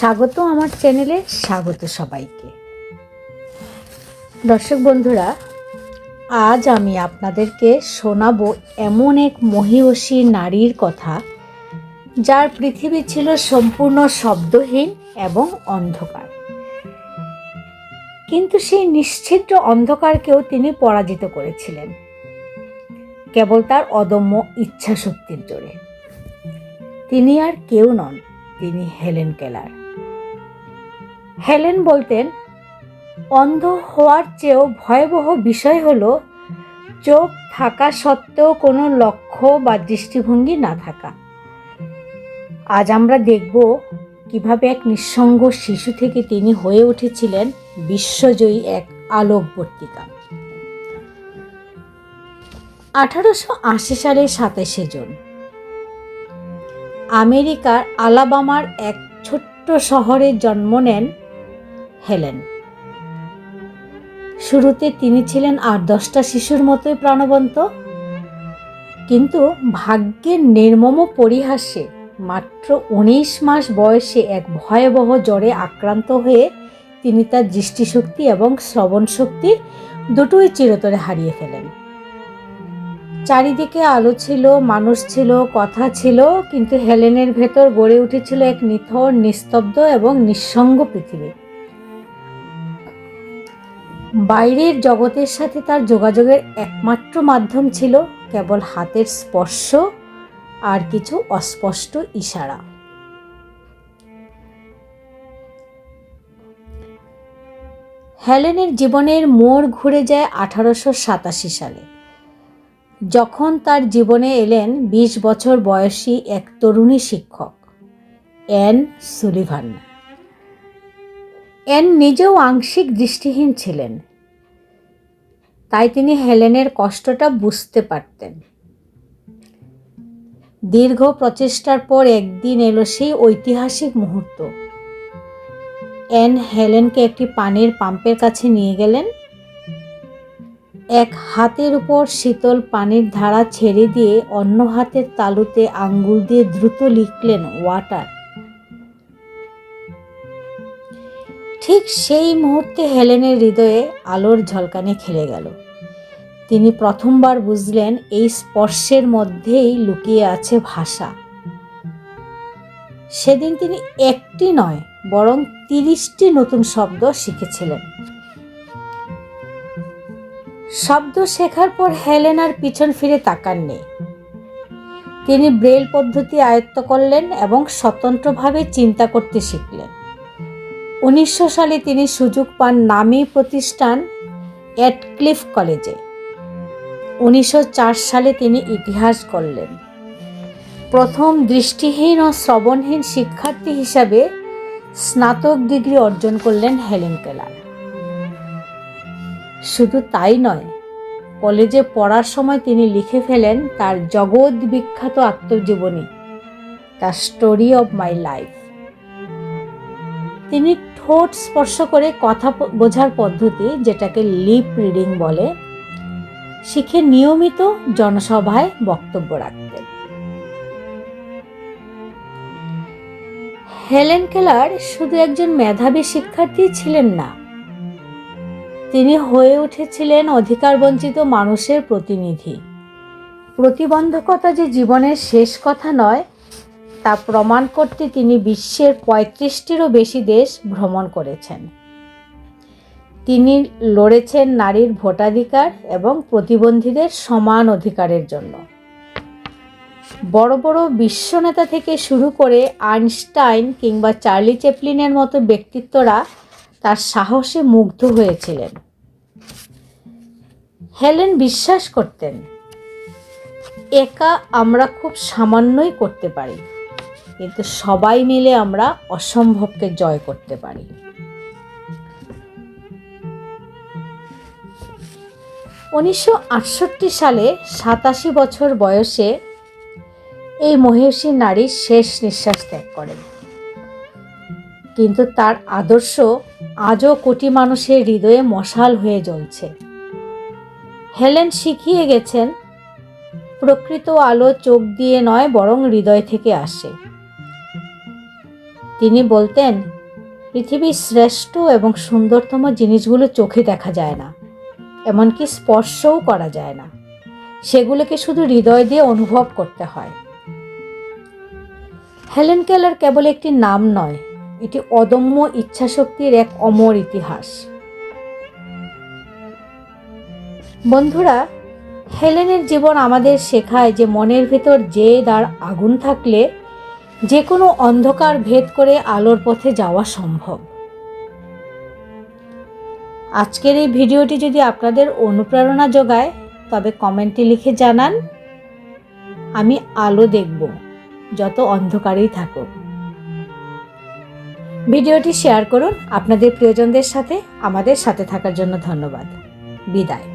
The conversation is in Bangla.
স্বাগত আমার চ্যানেলে, স্বাগত সবাইকে। দর্শক বন্ধুরা, আজ আমি আপনাদেরকে শোনাবো এমন এক মহীয়সী নারীর কথা, যার পৃথিবী ছিল সম্পূর্ণ শব্দহীন এবং অন্ধকার। কিন্তু সেই নিশ্ছিদ্র অন্ধকারকেও তিনি পরাজিত করেছিলেন কেবল তার অদম্য ইচ্ছাশক্তির জোরে। তিনি আর কেউ নন, তিনি হেলেন কেলার। হেলেন বলতেন, অন্ধ হওয়ার চেয়েও ভয়াবহ বিষয় হলো চোখ থাকা সত্ত্বেও কোনো লক্ষ্য বা দৃষ্টিভঙ্গি না থাকা। আজ আমরা দেখব কিভাবে এক নিঃসঙ্গ শিশু থেকে তিনি হয়ে উঠেছিলেন বিশ্বজয়ী এক আলোকবর্তিকা। 1880 সালের 27শে জুন আমেরিকার আলাবামার এক ছোট্ট শহরে জন্ম নেন হেলেন। শুরুতে তিনি ছিলেন 8-10টা শিশুর মতোই প্রাণবন্ত, কিন্তু ভাগ্যের নির্মম পরিহাসে মাত্র 19 মাস বয়সে এক ভয়াবহ জ্বরে আক্রান্ত হয়ে তিনি তার দৃষ্টিশক্তি এবং শ্রবণ শক্তি দুটোই চিরতরে হারিয়ে ফেলেন। চারিদিকে আলো ছিল, মানুষ ছিল, কথা ছিল, কিন্তু হেলেনের ভেতর গড়ে উঠেছিল এক নিথর, নিস্তব্ধ এবং নিঃসঙ্গ পৃথিবী। বাইরের জগতের সাথে তার যোগাযোগের একমাত্র মাধ্যম ছিল কেবল হাতের স্পর্শ আর কিছু অস্পষ্ট ইশারা। হেলেনের জীবনের মোড় ঘুরে যায় 1887 সালে, যখন তার জীবনে এলেন 20 বছর বয়সী এক তরুণী শিক্ষক, অ্যান সুলিভান। অ্যান নিজেও আংশিক দৃষ্টিহীন ছিলেন, তাই তিনি হেলেনের কষ্টটা বুঝতে পারতেন। দীর্ঘ প্রচেষ্টার পর একদিন এলো সেই ঐতিহাসিক মুহূর্ত। অ্যান হেলেনকে একটি পানির পাম্পের কাছে নিয়ে গেলেন। এক হাতের উপর শীতল পানির ধারা ছেড়ে দিয়ে অন্য হাতের তালুতে আঙ্গুল দিয়ে দ্রুত লিখলেন ওয়াটার। ঠিক সেই মুহূর্তে হেলেনের হৃদয়ে আলোর ঝলকানি খেলে গেল। তিনি প্রথমবার বুঝলেন এই স্পর্শের মধ্যেই লুকিয়ে আছে ভাষা। সেদিন তিনি একটি নয়, বরং 30টি নতুন শব্দ শিখেছিলেন। শব্দ শেখার পর হেলেন আর পিছন ফিরে তাকাননি। তিনি ব্রেইল পদ্ধতি আয়ত্ত করলেন এবং স্বতন্ত্রভাবে চিন্তা করতে শিখলেন। 1900 সালে তিনি সুযোগ পান নামী প্রতিষ্ঠান অ্যাডক্লিফ কলেজে। 1904 সালে তিনি ইতিহাস গড়লেন। প্রথম দৃষ্টিহীন ও শ্রবণহীন শিক্ষার্থী হিসাবে স্নাতক ডিগ্রি অর্জন করলেন হেলেন কেলার। শুধু তাই নয়, কলেজে পড়ার সময় তিনি লিখে ফেলেন তার জগৎ বিখ্যাত আত্মজীবনী, the story of my life. তিনি ঠোঁট স্পর্শ করে কথা বোঝার পদ্ধতি, যেটাকে লিপ রিডিং বলে, শিখে নিয়মিত জনসভায় বক্তব্য রাখতেন। হেলেন কেলার শুধু একজন মেধাবী শিক্ষার্থী ছিলেন না, তিনি হয়ে উঠেছিলেন অধিকারবঞ্চিত মানুষের প্রতিনিধি। প্রতিবন্ধকতা যে জীবনের শেষ কথা নয়, তা প্রমাণ করতে তিনি বিশ্বের 35টিরও বেশি দেশ ভ্রমণ করেছেন। তিনি লড়েছেন নারীর ভোটাধিকার এবং প্রতিবন্ধীদের সমান অধিকারের জন্য। বড় বড় বিশ্বনেতা থেকে শুরু করে আইনস্টাইন কিংবা চার্লি চ্যাপলিনের মতো ব্যক্তিত্বরা তার সাহসে মুগ্ধ হয়েছিলেন। হেলেন বিশ্বাস করতেন, একা আমরা খুব সামান্যই করতে পারি, কিন্তু সবাই মিলে আমরা অসম্ভবকে জয় করতে পারি। 1968 সালে 87 বছর বয়সে এই মহীয়সী নারী শেষ নিঃশ্বাস ত্যাগ করেন, কিন্তু তার আদর্শ আজও কোটি মানুষের হৃদয়ে মশাল হয়ে জ্বলছে। হেলেন শিখিয়ে গেছেন, প্রকৃত আলো চোখ দিয়ে নয়, বরং হৃদয় থেকে আসে। তিনি বলতেন, পৃথিবীর শ্রেষ্ঠ এবং সুন্দরতম জিনিসগুলো চোখে দেখা যায় না, এমনকি স্পর্শও করা যায় না, সেগুলোকে শুধু হৃদয় দিয়ে অনুভব করতে হয়। হেলেন কেলার কেবল একটি নাম নয়, এটি অদম্য ইচ্ছাশক্তির এক অমর ইতিহাস। বন্ধুরা, হেলেনের জীবন আমাদের শেখায় যে মনের ভেতর জেদ আর আগুন থাকলে যে কোনো অন্ধকার ভেদ করে আলোর পথে যাওয়া সম্ভব। আজকের এই ভিডিওটি যদি আপনাদের অনুপ্রেরণা যোগায় তবে কমেন্টে লিখে জানান, আমি আলো দেখব যত অন্ধকারেই থাকুক। ভিডিওটি শেয়ার করুন আপনাদের প্রিয়জনদের সাথে। আমাদের সাথে থাকার জন্য ধন্যবাদ। বিদায়।